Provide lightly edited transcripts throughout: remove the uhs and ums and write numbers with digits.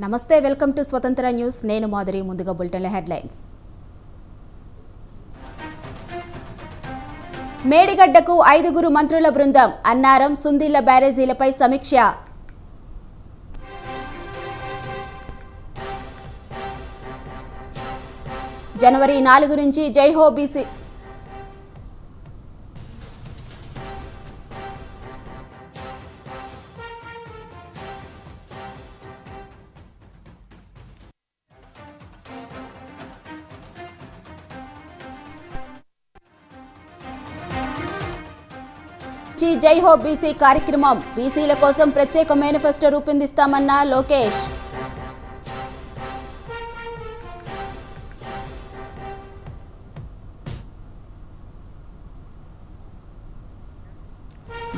నమస్తే welcome to స్వతంత్ర news నేను మాధురి ముందుగా బులెటిన్ హెడ్లైన్స్ మేడిగడ్డకు 5 మంత్రుల బృందం అన్నారం సుందిళ్ల బ్యారేజీలపై సమీక్ష జనవరి 4 నుంచి జై హో బీసీ జై హో బీసీ కార్యక్రమం బీసీల కోసం ప్రత్యేక మేనిఫెస్టో రూపొందిస్తామన్న లోకేష్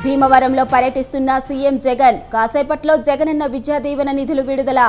భీమవరంలో పర్యటిస్తున్న సీఎం జగన్ కాసేపట్లో జగనన్న విద్యా దీవెన నిధులు విడుదల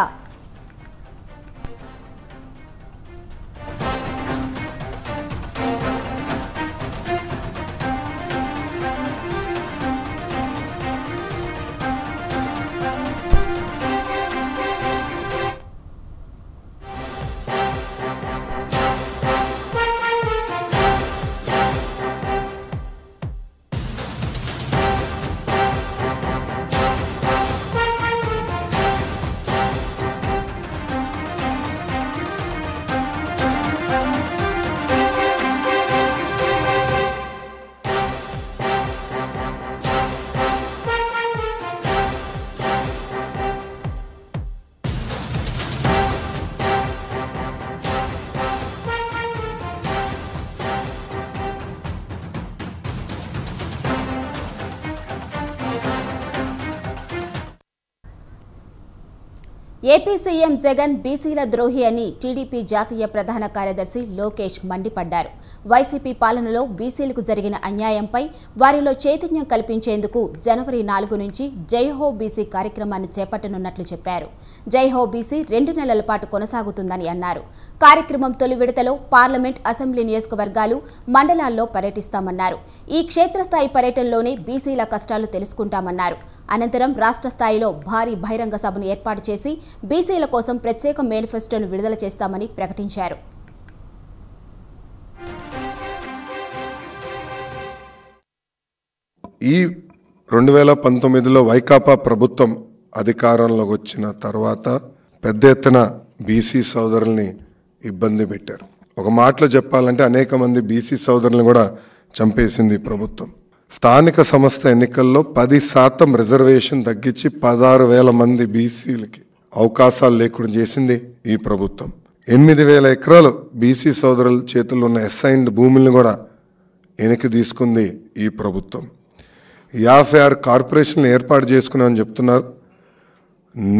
ఏపీ సీఎం జగన్ బీసీల ద్రోహి అని టీడీపీ జాతీయ ప్రధాన కార్యదర్శి లోకేష్ మండిపడ్డారు. వైసీపీ పాలనలో బీసీలకు జరిగిన అన్యాయంపై వారిలో చైతన్యం కల్పించేందుకు జనవరి 4 నుంచి జై హో బీసీ కార్యక్రమాన్ని చేపట్టనున్నట్లు చెప్పారు. జై హో బీసీ 2 నెలల పాటు కొనసాగుతుందని అన్నారు. కార్యక్రమం తొలి విడతలో పార్లమెంట్, అసెంబ్లీ నియోజకవర్గాలు, మండలాల్లో పర్యటిస్తామన్నారు. ఈ క్షేత్రస్థాయి పర్యటనలోనే బీసీల కష్టాలు తెలుసుకుంటామన్నారు. అనంతరం రాష్ట్ర స్థాయిలో భారీ బహిరంగ సభను ఏర్పాటు చేసి బీసీల కోసం ప్రత్యేక మేనిఫెస్టోను విడుదల చేస్తామని ప్రకటించారు. ఈ 2019లో వైకాపా ప్రభుత్వం అధికారంలోకి వచ్చిన తర్వాత పెద్ద ఎత్తున బీసీ సోదరుల్ని ఇబ్బంది పెట్టారు. ఒక మాటలో చెప్పాలంటే అనేక మంది బీసీ సోదరులను కూడా చంపేసింది ఈ ప్రభుత్వం. స్థానిక సంస్థ ఎన్నికల్లో 10% రిజర్వేషన్ తగ్గించి 16,000 మంది బీసీలకి అవకాశాలు లేకుండా చేసింది ఈ ప్రభుత్వం. 8,000 ఎకరాలు బీసీ సోదరుల చేతుల్లో ఉన్న అసైన్డ్ భూములను కూడా వెనక్కి తీసుకుంది ఈ ప్రభుత్వం. 56 కార్పొరేషన్లు ఏర్పాటు చేసుకున్నామని చెప్తున్నారు.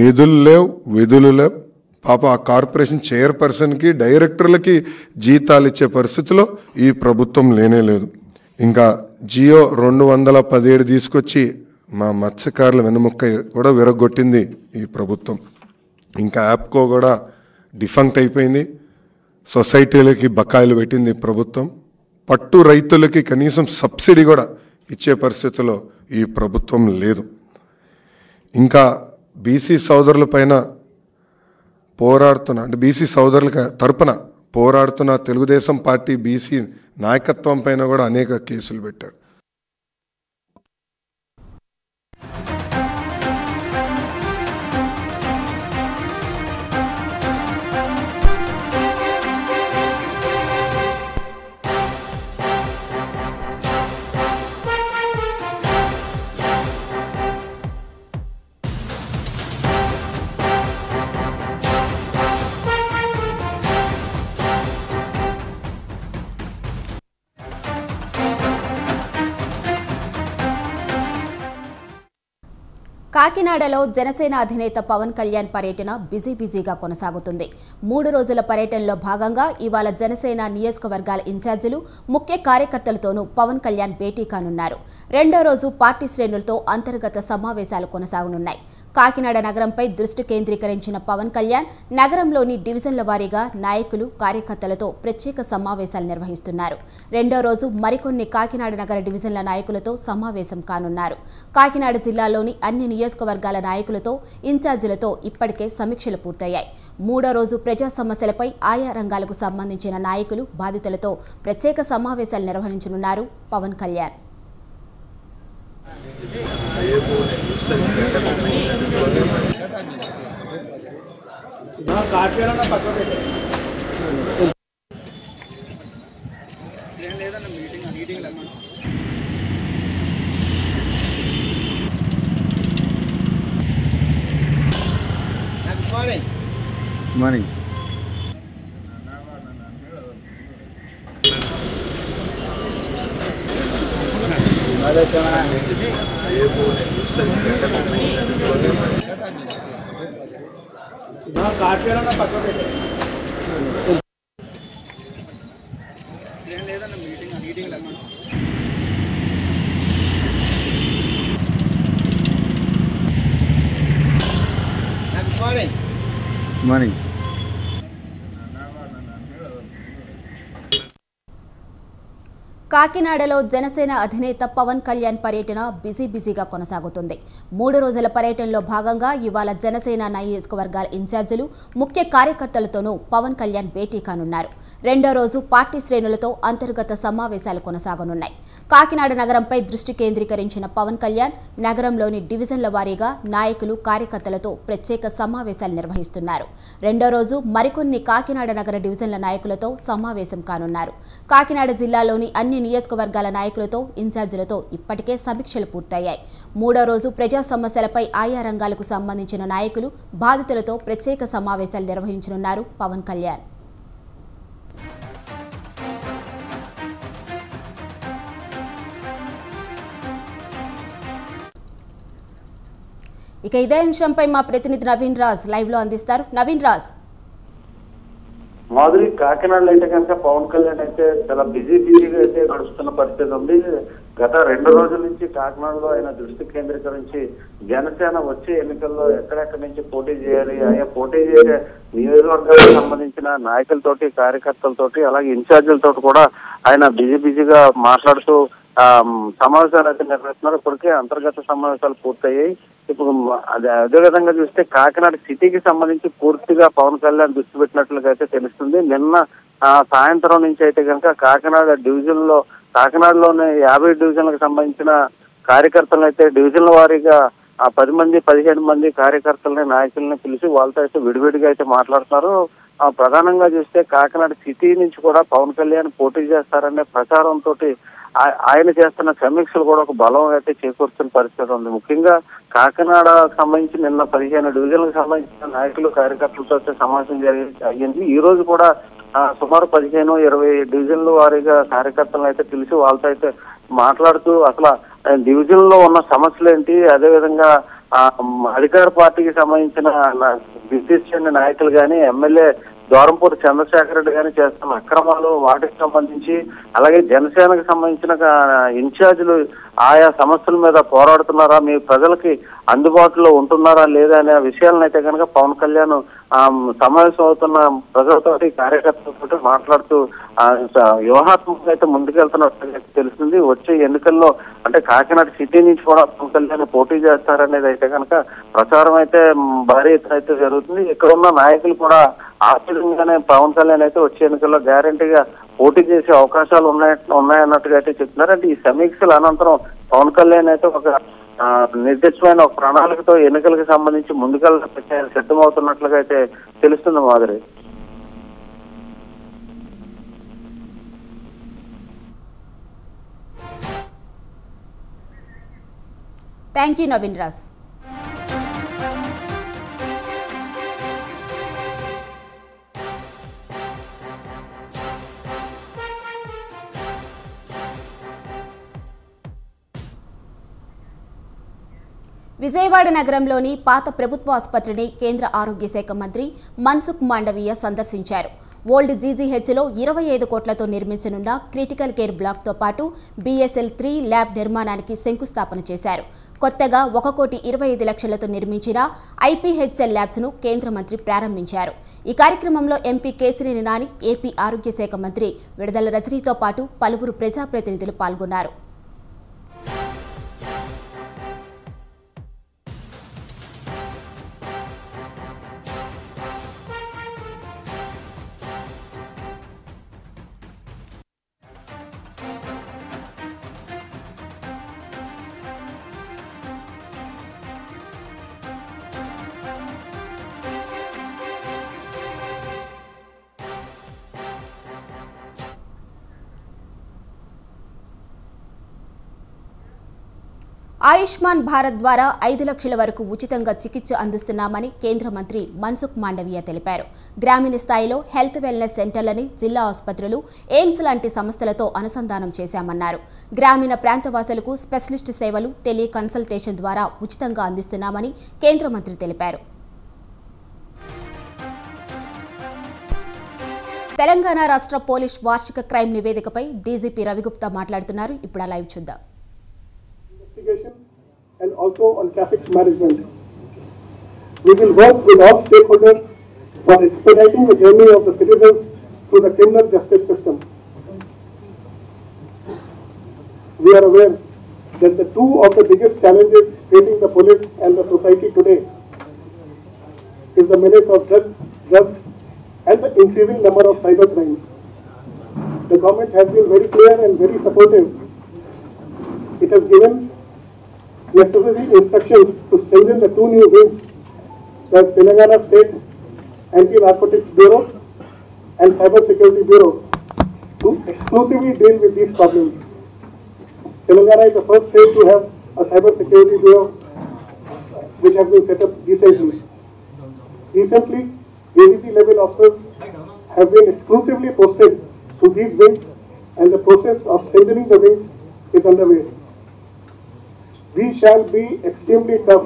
నిధులు లేవు, విధులు లేవు. పాప ఆ కార్పొరేషన్ చైర్పర్సన్కి, డైరెక్టర్లకి జీతాలు ఇచ్చే పరిస్థితిలో ఈ ప్రభుత్వం లేనే లేదు. ఇంకా జియో 217 తీసుకొచ్చి మా మత్స్యకారుల వెనుముక్క కూడా విరగొట్టింది ఈ ప్రభుత్వం. ఇంకా యాప్కో కూడా డిఫంక్ట్ అయిపోయింది. సొసైటీలకి బకాయిలు పెట్టింది ప్రభుత్వం. పట్టు రైతులకి కనీసం సబ్సిడీ కూడా ఇచ్చే పరిస్థితిలో ఈ ప్రభుత్వం లేదు. ఇంకా బీసీ సోదరుల పైన పోరాడుతున్న, అంటే బీసీ సోదరుల తరపున పోరాడుతున్న తెలుగుదేశం పార్టీ బీసీ నాయకత్వం పైన కూడా అనేక కేసులు పెట్టారు. కాకినాడలో జనసేన అధినేత పవన్ కళ్యాణ్ పర్యటన బిజీగా కొనసాగుతుంది. 3 రోజుల పర్యటనలో భాగంగా ఇవాళ జనసేన నియోజకవర్గాల ఇన్ఛార్జీలు, ముఖ్య కార్యకర్తలతోనూ పవన్ కళ్యాణ్ భేటీ కానున్నారు. రెండో రోజు పార్టీ శ్రేణులతో అంతర్గత సమావేశాలు కొనసాగనున్నాయి. కాకినాడ నగరంపై దృష్టి కేంద్రీకరించిన పవన్ కళ్యాణ్ నగరంలోని డివిజన్ల వారీగా నాయకులు కార్యకర్తలతో ప్రత్యేక సమావేశాలు నిర్వహిస్తున్నారు. రెండో రోజు మరికొన్ని కాకినాడ నగర డివిజన్ల నాయకులతో సమావేశం కానున్నారు. కాకినాడ జిల్లాలోని అన్ని నియోజకవర్గాల నాయకులతో ఇన్ఛార్జీలతో ఇప్పటికే సమీక్షలు పూర్తయ్యాయి. మూడో రోజు ప్రజా సమస్యలపై ఆయా రంగాలకు సంబంధించిన నాయకులు బాధితులతో ప్రత్యేక సమావేశాలు నిర్వహించనున్నారు పవన్ కళ్యాణ్. Morning. Morning. కాకినాడలో జనసేన అధినేత పవన్ కళ్యాణ్ పర్యటన బిజీగా కొనసాగుతుంది. 3 రోజుల పర్యటనలో భాగంగా ఇవాళ జనసేన నియోజకవర్గాల ఇన్ఛార్జీలు ముఖ్య కార్యకర్తలతోనూ పవన్ కళ్యాణ్ భేటీ కానున్నారు. రెండో రోజు పార్టీ శ్రేణులతో అంతర్గత సమావేశాలు కొనసాగనున్నాయి. కాకినాడ నగరంపై దృష్టి కేంద్రీకరించిన పవన్ కళ్యాణ్ నగరంలోని డివిజన్ల వారీగా నాయకులు కార్యకర్తలతో ప్రత్యేక సమావేశాలు నిర్వహిస్తున్నారు. రెండో రోజు మరికొన్ని కాకినాడ నగర డివిజన్ల నాయకులతో సమావేశం కానున్నారు. కాకినాడ జిల్లాలోని అన్ని నియోజకవర్గాల నాయకులతో ఇన్ఛార్జీలతో ఇప్పటికే సమీక్షలు పూర్తయ్యాయి. మూడో రోజు ప్రజా సమస్యలపై ఆయా రంగాలకు సంబంధించిన నాయకులు బాధితులతో ప్రత్యేక సమావేశాలు నిర్వహించనున్నారు పవన్ కళ్యాణ్. ఇక ఇదే అంశంపై మా ప్రతినిధి నవీన్ రాజ్ లైవ్ లో అందిస్తారు. నవీన్ రాజ్. మాధురి, కాకినాడలో అయితే కనుక పవన్ కళ్యాణ్ అయితే చాలా బిజీగా అయితే గడుస్తున్న పరిస్థితి ఉంది. గత 2 రోజుల నుంచి కాకినాడలో ఆయన దృష్టి కేంద్రీకరించి జనసేన వచ్చే ఎన్నికల్లో ఎక్కడెక్కడి నుంచి పోటీ చేయాలి, ఆయా పోటీ చేసే నియోజకవర్గాలకు సంబంధించిన నాయకులతోటి, కార్యకర్తలతోటి, అలాగే ఇన్ఛార్జీలతో కూడా ఆయన బిజీగా మాట్లాడుతూ సమావేశాలు అయితే నిర్వహిస్తున్నారు. ఇప్పటికే అంతర్గత సమావేశాలు పూర్తయ్యాయి. ఇప్పుడు అదేవిధంగా చూస్తే కాకినాడ సిటీకి సంబంధించి పూర్తిగా పవన్ కళ్యాణ్ దృష్టి పెట్టినట్లుగా అయితే తెలుస్తుంది. నిన్న సాయంత్రం నుంచి అయితే కనుక కాకినాడలోని 50 డివిజన్లకు సంబంధించిన కార్యకర్తలను అయితే డివిజన్ల వారీగా 10 మంది 15 మంది కార్యకర్తలని, నాయకులని పిలిచి వాళ్ళతో అయితే విడివిడిగా అయితే మాట్లాడుతున్నారు. ప్రధానంగా చూస్తే కాకినాడ సిటీ నుంచి కూడా పవన్ కళ్యాణ్ పోటీ చేస్తారనే ప్రచారంతో ఆయన చేస్తున్న సమీక్షలు కూడా ఒక బలం అయితే చేకూరుతున్న పరిస్థితి ఉంది. ముఖ్యంగా కాకినాడకు సంబంధించి నిన్న 15 డివిజన్లకు సంబంధించిన నాయకులు, కార్యకర్తలతో సమావేశం అయ్యింది. ఈ రోజు కూడా సుమారు 15-20 డివిజన్ల వారీగా కార్యకర్తలను అయితే పిలిచి వాళ్ళతో అయితే మాట్లాడుతూ అసలు డివిజన్ లో ఉన్న సమస్యలు ఏంటి, అదేవిధంగా అధికార పార్టీకి సంబంధించిన విశిష్ట నాయకులు కానీ, ఎమ్మెల్యే దూరంపూడి చంద్రశేఖర్ రెడ్డి గాని చేస్తున్న అక్రమాలు, వాటికి సంబంధించి, అలాగే జనసేనకు సంబంధించిన ఇన్ఛార్జీలు ఆయా సమస్యల మీద పోరాడుతున్నారా, మీ ప్రజలకి అందుబాటులో ఉంటున్నారా లేదా అనే విషయాలను అయితే కనుక పవన్ కళ్యాణ్ సమావేశం అవుతున్న ప్రజలతోటి, కార్యకర్తలతో మాట్లాడుతూ వ్యూహాత్మకంగా అయితే ముందుకెళ్తున్నట్టు తెలుస్తుంది. వచ్చే ఎన్నికల్లో అంటే కాకినాడ సిటీ నుంచి కూడా పవన్ కళ్యాణ్ పోటీ చేస్తారనేది అయితే కనుక ప్రచారం అయితే భారీ ఎత్తున అయితే జరుగుతుంది. ఇక్కడ ఉన్న నాయకులు కూడా ఆ విధంగానే పవన్ కళ్యాణ్ అయితే వచ్చే ఎన్నికల్లో గ్యారంటీగా పోటీ చేసే అవకాశాలు ఉన్నాయన్నట్టుగా అయితే చెప్తున్నారు. అంటే ఈ సమీక్షల అనంతరం పవన్ కళ్యాణ్ అయితే ఒక నిర్దిష్టమైన ఒక ప్రణాళికతో ఎన్నికలకు సంబంధించి ముందుకెళ్ళ సిద్ధమవుతున్నట్లుగా అయితే తెలుస్తుంది. Madhuri, thank you Naveen Raj. విజయవాడ నగరంలోని పాత ప్రభుత్వ ఆసుపత్రిని కేంద్ర ఆరోగ్య శాఖ మంత్రి మన్సుఖ్ మాండవీయ సందర్శించారు. ఓల్డ్ జీజీహెచ్లో 25 కోట్లతో నిర్మించనున్న క్రిటికల్ కేర్ బ్లాక్తో పాటు BSL-3 ల్యాబ్ నిర్మాణానికి శంకుస్థాపన చేశారు. కొత్తగా 1,25,00,000తో నిర్మించిన IPHL ల్యాబ్స్ను కేంద్ర మంత్రి ప్రారంభించారు. ఈ కార్యక్రమంలో ఎంపీ కేశినేని నాని, ఏపీ ఆరోగ్య శాఖ మంత్రి విడుదల రజనీతో పాటు పలువురు ప్రజాప్రతినిధులు పాల్గొన్నారు. ఆయుష్మాన్ భారత్ ద్వారా 5 లక్షల వరకు ఉచితంగా చికిత్స అందిస్తున్నామని కేంద్ర మంత్రి మన్సుఖ్ మాండవీయ తెలిపారు. గ్రామీణ స్థాయిలో హెల్త్ వెల్నెస్ సెంటర్లని జిల్లా ఆసుపత్రులు, ఎయిమ్స్ లాంటి సంస్థలతో అనుసంధానం చేశామన్నారు. గ్రామీణ ప్రాంతవాసులకు స్పెషలిస్ట్ సేవలు, టెలి కన్సల్టేషన్ ద్వారా ఉచితంగా అందిస్తున్నామని కేంద్ర మంత్రి తెలిపారు. తెలంగాణ రాష్ట్ర పోలీస్ వార్షిక క్రైమ్ నివేదికపై డీజీపీ రవిగుప్తా మాట్లాడుతున్నారు. ఇప్పుడు లైవ్ చూద్దాం. And also on traffic management. We will work with all stakeholders for expediting the journey of the citizens through the criminal justice system. We are aware that the two of the biggest challenges facing the police and the society today is the menace of drugs and the increasing number of cyber crimes. The government has been very clear and very supportive. It has given necessary instructions to strengthen the two new wings, the Telangana State Anti-Narcotics Bureau and Cyber Security Bureau, to exclusively deal with these problems. Telangana is the first state to have a Cyber Security Bureau which has been set up recently. Recently, ADC level officers have been exclusively posted to these wings and the process of strengthening the wings is underway. We shall be extremely tough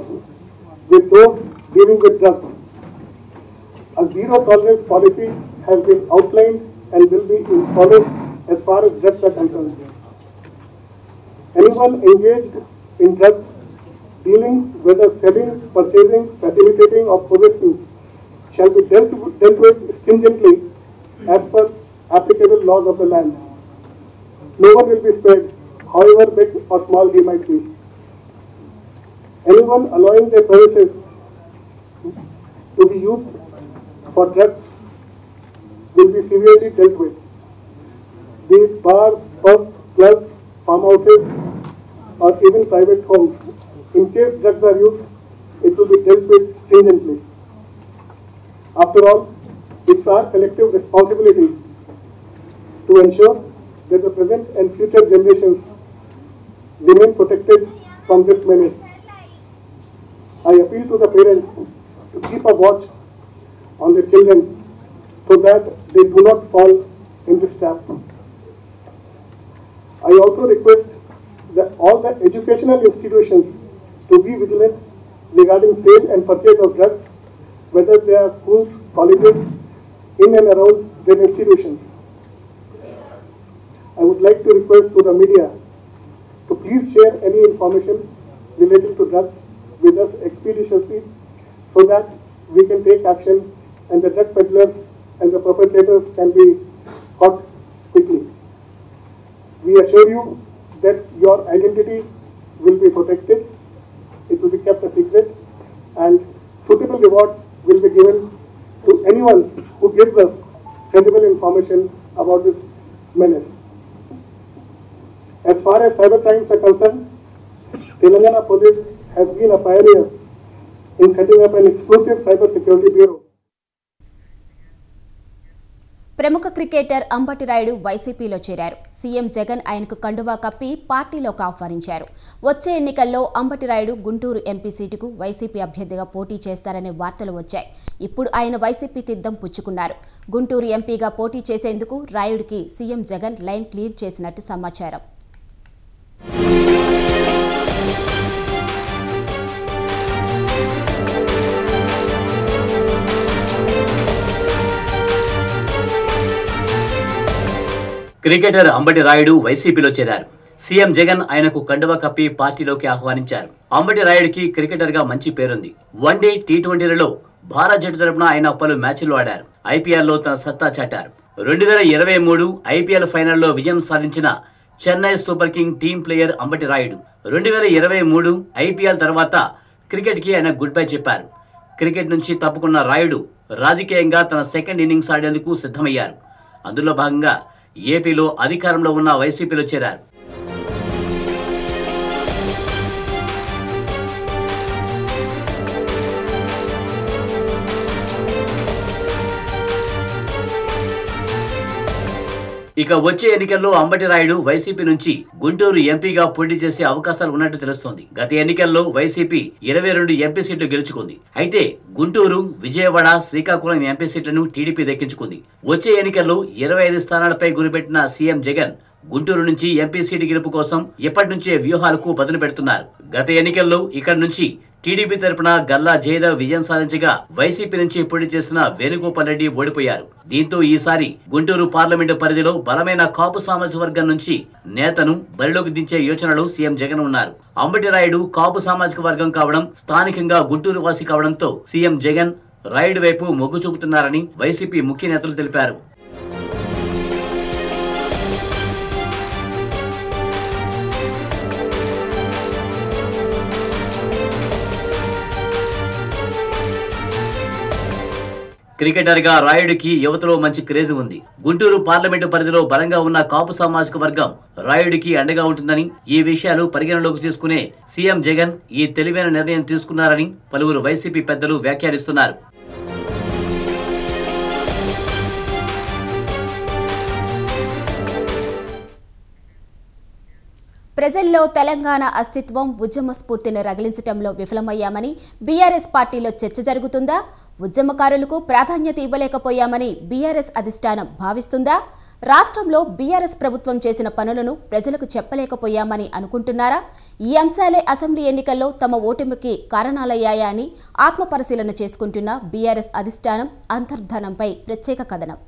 with those dealing with drugs. A zero tolerance policy has been outlined and will be followed as far as drugs are concerned. Anyone engaged in drugs dealing, whether selling, purchasing, facilitating or possessing, shall be dealt with stringently as per applicable laws of the land. No one will be spared, however big or small he might be. Anyone allowing their services to be used for drugs will be severely dealt with. Be it bars, pubs, clubs, farmhouses, or even private homes. In case drugs are used, it will be dealt with stringently. After all, it's our collective responsibility to ensure that the present and future generations remain protected from this menace. I appeal to the parents to keep a watch on their children so that they do not fall in this trap. I also request that all the educational institutions to be vigilant regarding sale and purchase of drugs, whether they are schools, colleges, in and around their institutions. I would like to request to the media to please share any information relating to drugs with us expeditiously so that we can take action and the drug peddlers and the perpetrators can be caught quickly. We assure you that your identity will be protected, it will be kept a secret, and suitable rewards will be given to anyone who gives us credible information about this menace. As far as cyber crimes are concerned, Telangana Police has been a pioneer in setting up an exclusive cyber security bureau. ప్రముఖ cricketer Ambati Rayudu వైసీపీలో చేరారు. CM Jagan ఆయనకు కండువా కప్పి పార్టీలోకి ఆహ్వానించారు. వచ్చే ఎన్నికల్లో అంబటి రాయుడు గుంటూరు ఎంపీ సీటుకు వైసీపీ అభ్యర్థిగా పోటీ చేస్తారనే వార్తలు వచ్చాయి. ఇప్పుడు ఆయన వైసీపీ తిద్దం పుచ్చుకున్నారు. గుంటూరు ఎంపీగా పోటీ చేసేందుకు రాయుడికి సీఎం జగన్ లైన్ క్లియర్ చేసినట్టు సమాచారం. క్రికెటర్ అంబటి రాయుడు వైసీపీలో చేరారు. సీఎం జగన్ ఆయనకు కండువా కప్పి పార్టీలోకి ఆహ్వానించారు. అంబటి రాయుడికి క్రికెటర్ గా మంచి పేరుంది. వన్డే, టీ20లలో భారత్ జట్టు తరపున ఆయన పలు మ్యాచ్లు ఆడారు. ఐపీఎల్లో తన సత్తా చాటారు. 2023 ఐపీఎల్ ఫైనల్లో విజయం సాధించిన Chennai super king team player Ambati Rayudu 2023 IPL తర్వాత క్రికెట్ కి ఆయన గుడ్ బై చెప్పారు. క్రికెట్ నుంచి తప్పుకున్న రాయుడు రాజకీయంగా తన సెకండ్ ఇన్నింగ్స్ ఆడేందుకు సిద్ధమయ్యారు. అందులో భాగంగా ఏపీలో అధికారంలో ఉన్న వైసీపీలో చేరారు. ఇక వచ్చే ఎన్నికల్లో అంబటి రాయుడు వైసీపీ నుంచి గుంటూరు ఎంపీగా పోటీ చేసే అవకాశాలు ఉన్నట్టు తెలుస్తోంది. గత ఎన్నికల్లో వైసీపీ 22 ఎంపీ సీట్లు గెలుచుకుంది. అయితే గుంటూరు, విజయవాడ, శ్రీకాకుళం ఎంపీ సీట్లను టీడీపీ దక్కించుకుంది. వచ్చే ఎన్నికల్లో 25 స్థానాలపై గురిపెట్టిన సీఎం జగన్ గుంటూరు నుంచి ఎంపీ సీటు గెలుపు కోసం ఇప్పటి నుంచే వ్యూహాలకు పదును పెడుతున్నారు. గత ఎన్నికల్లో ఇక్కడ నుంచి టీడీపీ తరపున గల్లా జయదేవ్ విజయం సాధించగా వైసీపీ నుంచి పోటీ చేసిన వేణుగోపాల్ రెడ్డి ఓడిపోయారు. దీంతో ఈసారి గుంటూరు పార్లమెంటు పరిధిలో బలమైన కాపు సామాజిక వర్గం నుంచి నేతను బరిలోకి దించే యోచనలో సీఎం జగన్ ఉన్నారు. అంబటి రాయుడు కాపు సామాజిక వర్గం కావడం, స్థానికంగా గుంటూరు వాసి కావడంతో సీఎం జగన్ రాయుడు వైపు మొగ్గు చూపుతున్నారని వైసీపీ ముఖ్య నేతలు తెలిపారు. క్రికెటర్ గా రాయుడికి యువతలో మంచి క్రేజ్ ఉంది. గుంటూరు పార్లమెంటు పరిధిలో బలంగా ఉన్న కాపు సామాజిక వర్గం రాయుడికి అండగా ఉంటుందని, ఈ విషయాలు పరిగణలోకి తీసుకునే సీఎం జగన్ ఈ తెలివైన నిర్ణయం తీసుకున్నారని పలువురు వైసీపీ పెద్దలు వ్యాఖ్యానిస్తున్నారు. ప్రజల్లో తెలంగాణ అస్తిత్వం, ఉద్యమ స్ఫూర్తిని రగిలించడంలో విఫలమయ్యామని బీఆర్ఎస్ పార్టీలో చర్చ జరుగుతుందా? ఉద్యమకారులకు ప్రాధాన్యత ఇవ్వలేకపోయామని బీఆర్ఎస్ అధిష్టానం భావిస్తుందా? రాష్ట్రంలో బీఆర్ఎస్ ప్రభుత్వం చేసిన పనులను ప్రజలకు చెప్పలేకపోయామని అనుకుంటున్నారా? ఈ అంశాలే అసెంబ్లీ ఎన్నికల్లో తమ ఓటమికి కారణాలయ్యాయా అని ఆత్మపరిశీలన చేసుకుంటున్న బీఆర్ఎస్ అధిష్టానం అంతర్ధానంపై ప్రత్యేక కథనం.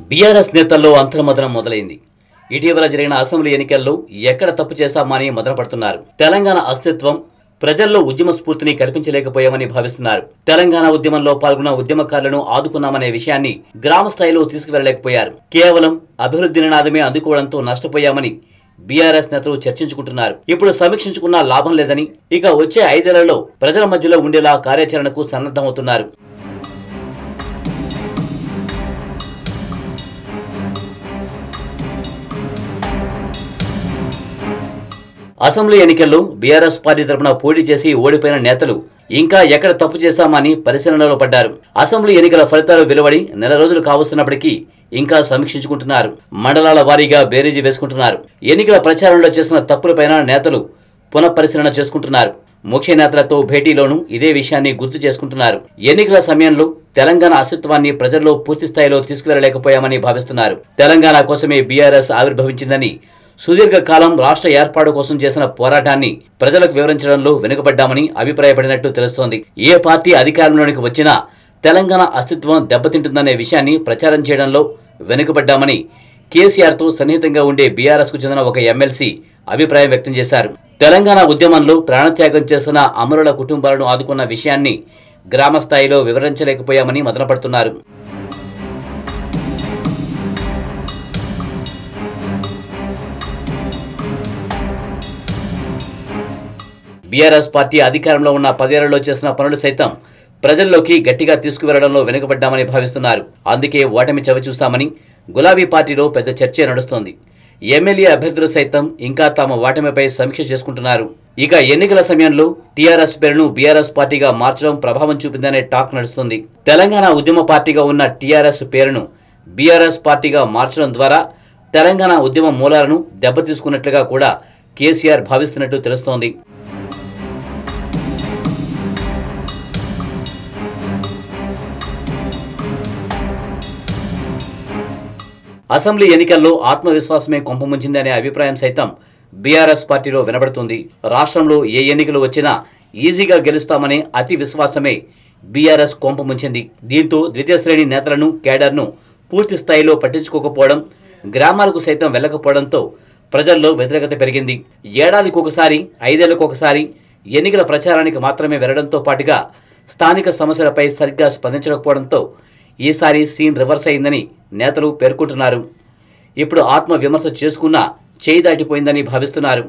బీఆర్ఎస్ నేతల్లో అంతర్మదనం మొదలైంది. ఇటీవల జరిగిన అసెంబ్లీ ఎన్నికల్లో ఎక్కడ తప్పు చేశామని మదనపడుతున్నారు. తెలంగాణ అస్తిత్వం, ప్రజల్లో ఉద్యమ స్ఫూర్తిని కల్పించలేకపోయామని భావిస్తున్నారు. తెలంగాణ ఉద్యమంలో పాల్గొన్న ఉద్యమకారులను ఆదుకున్నామనే విషయాన్ని గ్రామ స్థాయిలో తీసుకువెళ్లలేకపోయారు. కేవలం అభివృద్ధి నినాదమే అందుకోవడంతో నష్టపోయామని బీఆర్ఎస్ నేతలు చర్చించుకుంటున్నారు. ఇప్పుడు సమీక్షించుకున్నా లాభం లేదని, ఇక వచ్చే 5 ఏళ్లలో ప్రజల మధ్యలో ఉండేలా కార్యాచరణకు సన్నద్ధమవుతున్నారు. అసెంబ్లీ ఎన్నికల్లో బీఆర్ఎస్ పార్టీ తరపున పోటీ చేసి ఓడిపోయిన నేతలు ఇంకా ఎక్కడ తప్పు చేస్తామని పరిశీలనలో పడ్డారు. అసెంబ్లీ ఎన్నికల ఫలితాలు వెలువడి నెల రోజులు కావస్తున్నప్పటికీ ఇంకా సమీక్షించుకుంటున్నారు. మండలాల వారీగా బేరీజీ వేసుకుంటున్నారు. ఎన్నికల ప్రచారంలో చేసిన తప్పులపైన నేతలు పునఃపరిశీలన చేసుకుంటున్నారు. ముఖ్య నేతలతో భేటీలోనూ ఇదే విషయాన్ని గుర్తు చేసుకుంటున్నారు. ఎన్నికల సమయంలో తెలంగాణ అస్తిత్వాన్ని ప్రజల్లో పూర్తి స్థాయిలో తీసుకువెళ్లలేకపోయామని భావిస్తున్నారు. తెలంగాణ కోసమే బీఆర్ఎస్ ఆవిర్భవించిందని, సుదీర్ఘకాలం రాష్ట్ర ఏర్పాటు కోసం చేసిన పోరాటాన్ని ప్రజలకు వివరించడంలో వెనుకబడ్డామని అభిప్రాయపడినట్టు తెలుస్తోంది. ఏ పార్టీ అధికారంలోనికి వచ్చినా తెలంగాణ అస్తిత్వం దెబ్బతింటుందనే విషయాన్ని ప్రచారం చేయడంలో వెనుకబడ్డామని కేసీఆర్తో సన్నిహితంగా ఉండే బీఆర్ఎస్కు చెందిన ఒక ఎమ్మెల్సీ అభిప్రాయం వ్యక్తం చేశారు. తెలంగాణ ఉద్యమంలో ప్రాణత్యాగం చేసిన అమరుల కుటుంబాలను ఆదుకున్న విషయాన్ని గ్రామ స్థాయిలో వివరించలేకపోయామని మదనపడుతున్నారు. బీఆర్ఎస్ పార్టీ అధికారంలో ఉన్న 10 ఏళ్లలో చేసిన పనులు సైతం ప్రజల్లోకి గట్టిగా తీసుకువెళ్లడంలో వెనుకబడ్డామని భావిస్తున్నారు. అందుకే ఓటమి చవిచూస్తామని గులాబీ పార్టీలో పెద్ద చర్చే నడుస్తోంది. ఎమ్మెల్యే అభ్యర్థులు సైతం ఇంకా తమ ఓటమిపై సమీక్ష చేసుకుంటున్నారు. ఇక ఎన్నికల సమయంలో టీఆర్ఎస్ పేరును బీఆర్ఎస్ పార్టీగా మార్చడం ప్రభావం చూపిందనే టాక్ నడుస్తుంది. తెలంగాణ ఉద్యమ పార్టీగా ఉన్న టీఆర్ఎస్ పేరును బీఆర్ఎస్ పార్టీగా మార్చడం ద్వారా తెలంగాణ ఉద్యమ మూలాలను దెబ్బతీసుకున్నట్లుగా కూడా కేసీఆర్ భావిస్తున్నట్టు తెలుస్తోంది. అసెంబ్లీ ఎన్నికల్లో ఆత్మవిశ్వాసమే కొంపముంచిందనే అభిప్రాయం సైతం బీఆర్ఎస్ పార్టీలో వినబడుతుంది. రాష్ట్రంలో ఏ ఎన్నికలు వచ్చినా ఈజీగా గెలుస్తామనే అతి విశ్వాసమే బీఆర్ఎస్ కొంపముంచింది. దీంతో ద్వితీయ శ్రేణి నేతలను, కేడర్ను పూర్తి స్థాయిలో పట్టించుకోకపోవడం, గ్రామాలకు సైతం వెళ్లకపోవడంతో ప్రజల్లో వ్యతిరేకత పెరిగింది. ఏడాదికి ఒకసారి, 5 ఏళ్లకు ఒకసారి ఎన్నికల ప్రచారానికి మాత్రమే వెళ్లడంతో పాటుగా స్థానిక సమస్యలపై సరిగ్గా స్పందించకపోవడంతో ఈసారి సీన్ రివర్స్ అయిందని నేతలు పేర్కొంటున్నారు. ఇప్పుడు ఆత్మ విమర్శ చేసుకున్నా చేయి దాటిపోయిందని భావిస్తున్నారు.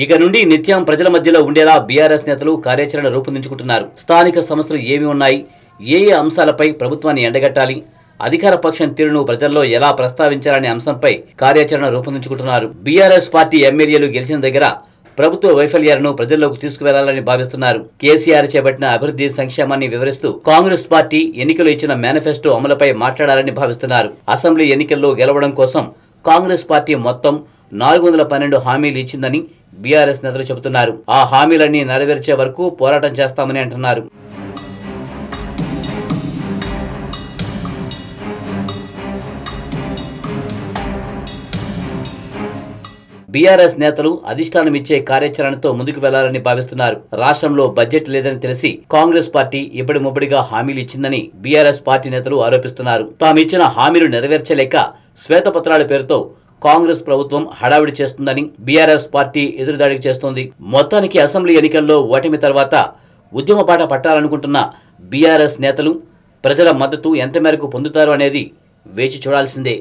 ఇక నుండి నిత్యం ప్రజల మధ్యలో ఉండేలా బీఆర్ఎస్ నేతలు కార్యాచరణ రూపొందించుకుంటున్నారు. స్థానిక సమస్యలు ఏమి ఉన్నాయి, ఏ అంశాలపై ప్రభుత్వాన్ని ఎండగట్టాలి, అధికార పక్షం తీరును ప్రజల్లో ఎలా ప్రస్తావించాలనే అంశంపై కార్యాచరణ రూపొందించుకుంటున్నారు. బీఆర్ఎస్ పార్టీ ఎమ్మెల్యేలు గెలిచిన దగ్గర ప్రభుత్వ వైఫల్యాలను ప్రజల్లోకి తీసుకువెళ్లాలని భావిస్తున్నారు. కేసీఆర్ చేపట్టిన అభివృద్ధి సంక్షేమాన్ని వివరిస్తూ కాంగ్రెస్ పార్టీ ఎన్నికలు ఇచ్చిన మేనిఫెస్టో అమలుపై మాట్లాడాలని భావిస్తున్నారు. అసెంబ్లీ ఎన్నికల్లో గెలవడం కోసం కాంగ్రెస్ పార్టీ మొత్తం 412 హామీలు ఇచ్చిందని బీఆర్ఎస్ నేతలు చెబుతున్నారు. ఆ హామీలన్నీ నెరవేర్చే వరకు పోరాటం చేస్తామని అంటున్నారు. బీఆర్ఎస్ నేతలు అధిష్టానం ఇచ్చే కార్యాచరణతో ముందుకు వెళ్లాలని భావిస్తున్నారు. రాష్ట్రంలో బడ్జెట్ లేదని తెలిసి కాంగ్రెస్ పార్టీ ఇప్పటి ముబ్బడిగా హామీలు ఇచ్చిందని బీఆర్ఎస్ పార్టీ నేతలు ఆరోపిస్తున్నారు. తామిచ్చిన హామీలు నెరవేర్చలేక శ్వేతపత్రాల పేరుతో కాంగ్రెస్ ప్రభుత్వం హడావిడి చేస్తుందని బీఆర్ఎస్ పార్టీ ఎదురుదాడికి చేస్తోంది. మొత్తానికి అసెంబ్లీ ఎన్నికల్లో ఓటమి తర్వాత ఉద్యమ బాట పట్టాలనుకుంటున్న బీఆర్ఎస్ నేతలు ప్రజల మద్దతు ఎంత మేరకు పొందుతారు అనేది వేచి చూడాల్సిందే.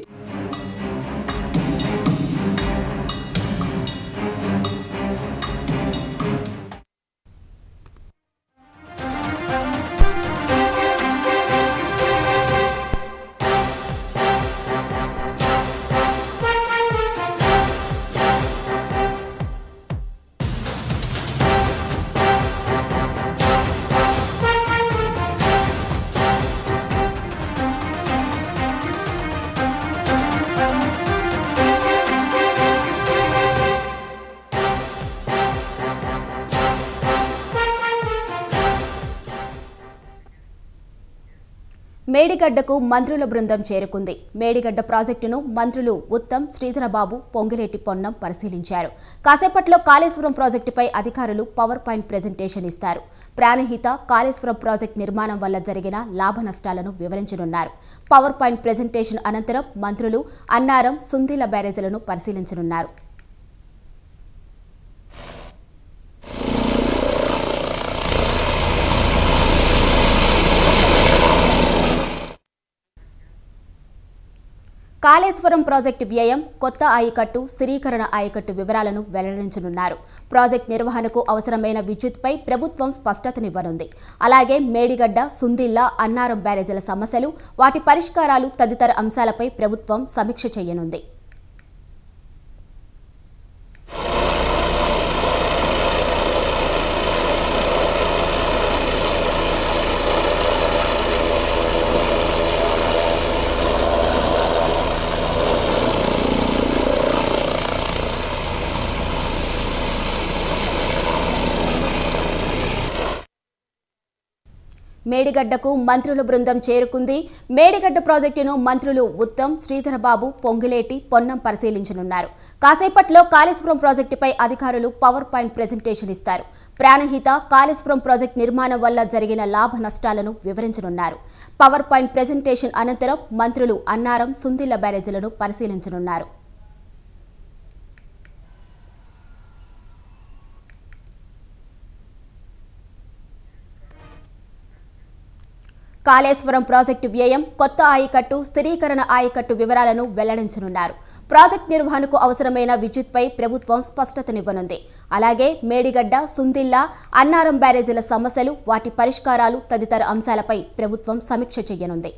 మేడిగడ్డకు మంత్రుల బృందం చేరుకుంది. మేడిగడ్డ ప్రాజెక్టును మంత్రులు ఉత్తమ్, శ్రీధరబాబు, పొంగిరెడ్డి పొన్నం పరిశీలించారు. కాసేపట్లో కాళేశ్వరం ప్రాజెక్టుపై అధికారులు పవర్ పాయింట్ ప్రెజెంటేషన్ ఇస్తారు. ప్రాణహిత, కాళేశ్వరం ప్రాజెక్టు నిర్మాణం వల్ల జరిగిన లాభ నష్టాలను వివరించనున్నారు. పవర్ పాయింట్ ప్రెజెంటేషన్ అనంతరం మంత్రులు అన్నారం, సుందిల బ్యారేజీలను పరిశీలించనున్నారు. కాళేశ్వరం ప్రాజెక్టు వ్యయం, కొత్త ఆయకట్టు, స్థిరీకరణ ఆయకట్టు వివరాలను వెల్లడించనున్నారు. ప్రాజెక్టు నిర్వహణకు అవసరమైన విద్యుత్పై ప్రభుత్వం స్పష్టతనివ్వనుంది. అలాగే మేడిగడ్డ, సుందిల్లా, అన్నారం బ్యారేజీల సమస్యలు, వాటి పరిష్కారాలు తదితర అంశాలపై ప్రభుత్వం సమీక్ష చేయనుంది. మేడిగడ్డకు మంత్రుల బృందం చేరుకుంది. మేడిగడ్డ ప్రాజెక్టును మంత్రులు ఉత్తమ్, శ్రీధరబాబు, పొంగులేటి, పొన్నం పరిశీలించనున్నారు. కాసేపట్లో కాళేశ్వరం ప్రాజెక్టుపై అధికారులు పవర్ పాయింట్ ప్రెజెంటేషన్ ఇస్తారు. ప్రాణహిత, కాళేశ్వరం ప్రాజెక్టు నిర్మాణం వల్ల జరిగిన లాభ నష్టాలను వివరించనున్నారు. పవర్ పాయింట్ ప్రెజెంటేషన్ అనంతరం మంత్రులు అన్నారం, సుందిల్ల బ్యారేజీలను పరిశీలించనున్నారు. కాళేశ్వరం ప్రాజెక్టు వ్యయం, కొత్త ఆయకట్టు, స్థిరీకరణ ఆయకట్టు వివరాలను వెల్లడించనున్నారు. ప్రాజెక్టు నిర్వహణకు అవసరమైన విద్యుత్పై ప్రభుత్వం స్పష్టతనివ్వనుంది. అలాగే మేడిగడ్డ, సుందిల్లా, అన్నారం బ్యారేజీల సమస్యలు, వాటి పరిష్కారాలు తదితర అంశాలపై ప్రభుత్వం సమీక్ష చేయనుంది.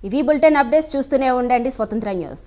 ఇవి బులెటిన్ అప్డేట్స్. చూస్తూనే ఉండండి స్వతంత్ర న్యూస్.